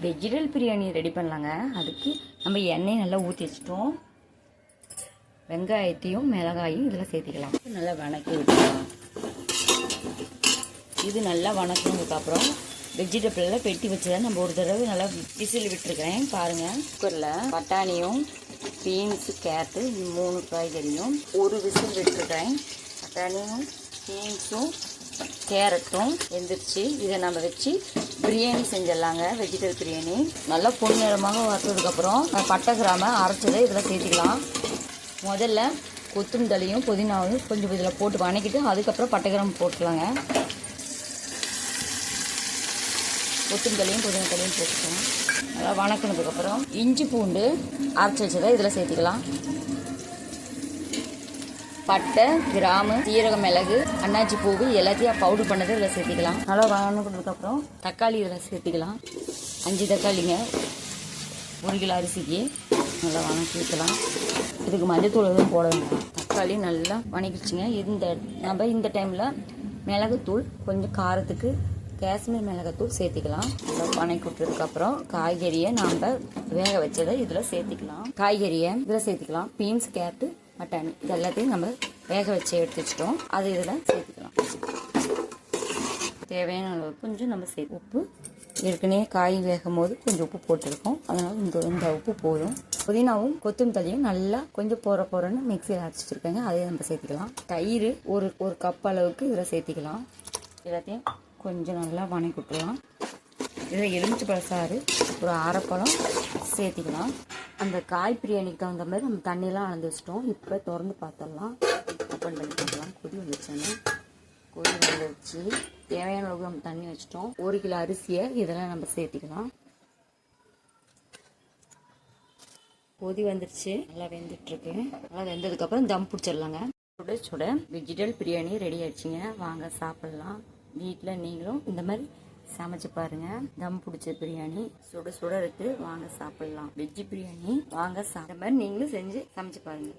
Vegetable biryani ready பண்ணலாங்க. அதுக்கு நம்ம எண்ணெய் நல்லா ஊற்றி வச்சுட்டோம். வெங்காயத்தையும் மிளகாயும் இதில் சேர்த்திக்கலாம். நல்லா வணக்கி விட்டுக்கலாம். இது நல்லா வணக்கினதுக்கப்புறம் வெஜிடபிளில் பெட்டி வச்சதை நம்ம ஒரு தடவை நல்லா விசில் விட்டுருக்கிறேன் பாருங்கள். குக்கரில் பட்டாணியும் பீன்ஸு கேரட்டு 3 காய்கறியும் ஒரு விசில் விட்டுருக்கிறேன். பட்டாணியும் பீன்ஸும் கேரட்டும் வெந்துருச்சு. இதை நம்ம வச்சு பிரியாணி செஞ்சிடலாங்க. வெஜிடபிள் பிரியாணி நல்லா பொன்னிறமாக வறுத்ததுக்கப்புறம் பட்டை கிராம அரைச்சதை இதில் சேர்த்திக்கலாம். முதல்ல கொத்தமல்லியும் புதினாவையும் கொஞ்சம் இதில் போட்டு வணக்கிட்டு அதுக்கப்புறம் பட்டை கிராம்பு போட்டுக்கலாங்க. கொத்தமல்லியும் புதினாத்தலையும் போட்டுக்கலாம். நல்லா வணக்கினதுக்கப்புறம் இஞ்சி பூண்டு அரைச்சி வச்சதை இதில் சேர்த்திக்கலாம். பட்டை கிராமு சீரக மிளகு அன்னாச்சி பூவு எல்லாத்தையும் பவுடர் பண்ணதை இதில் சேர்த்திக்கலாம். நல்லா வணக்கினதுக்கப்புறம் தக்காளி இதில் சேர்த்திக்கலாம். 5 தக்காளிங்க 1 கிலோ அரிசிக்கு. நல்லா வணக்கி வைக்கலாம். இதுக்கு மஞ்சத்தூள் எதுவும் போட வேண்டாம். தக்காளி நல்லா வணக்கிடுச்சுங்க. நம்ம இந்த டைமில் மிளகுத்தூள் கொஞ்சம் காரத்துக்கு காஷ்மீர் மிளகாத்தூள் சேர்த்திக்கலாம். நல்லா வணக்கி விட்டதுக்கப்புறம் காய்கறியை நாம் வேக வச்சதை இதில் சேர்த்திக்கலாம். காய்கறியை இதில் சேர்த்திக்கலாம். பீன்ஸ் கேரட்டு பட்டாணி இது எல்லாத்தையும் நம்ம வேக வச்சு எடுத்து வச்சிட்டோம். அது இதில் சேர்த்துக்கலாம். தேவையான அளவு கொஞ்சம் நம்ம உப்பு ஏற்கனவே காய் வேகும் போது கொஞ்சம் உப்பு போட்டிருக்கோம். அதனால் இந்த உப்பு போதும். புதினாவும் கொத்தமல்லியும் நல்லா கொஞ்சம் போறன்னு மிக்சியில் அரைச்சி வச்சுருக்கேங்க. அதையும் நம்ம சேர்த்துக்கலாம். தயிர் ஒரு கப் அளவுக்கு இதில் சேர்த்திக்கலாம். எல்லாத்தையும் கொஞ்சம் நல்லா வணக்கி விட்டுலாம். இதில் எலுமிச்சை சாறு ஒரு அரைப்பழம் சேர்த்திக்கலாம். அந்த காய் பிரியாணிக்கு தகுந்த மாதிரி நம்ம தண்ணியெலாம் அளந்து வச்சிட்டோம். இப்போ திறந்து பார்த்துடலாம். ஓப்பன் பண்ணி பார்க்கலாம். கொதி வந்துருச்சாங்க. கொதி வந்துருச்சு. தேவையான அளவுக்கு நம்ம தண்ணி வச்சிட்டோம். 1 கிலோ அரிசியை இதெல்லாம் நம்ம சேர்த்திக்கலாம். கொதி வந்துருச்சு. நல்லா வெந்துட்டுருக்கு. நல்லா வெந்ததுக்கப்புறம் தம் பிடிச்சிடலாங்க. சுட சுட வெஜிடபிள் பிரியாணி ரெடி ஆயிடுச்சுங்க. வாங்க சாப்பிட்லாம். வீட்டில் நீங்களும் இந்த மாதிரி சமைச்சு பாருங்க. தம் பிடிச்ச பிரியாணி சுட சுட இருக்கு. வாங்க சாப்பிடலாம். வெஜ் பிரியாணி வாங்க மாதிரி நீங்களும் செஞ்சு சமைச்சு பாருங்க.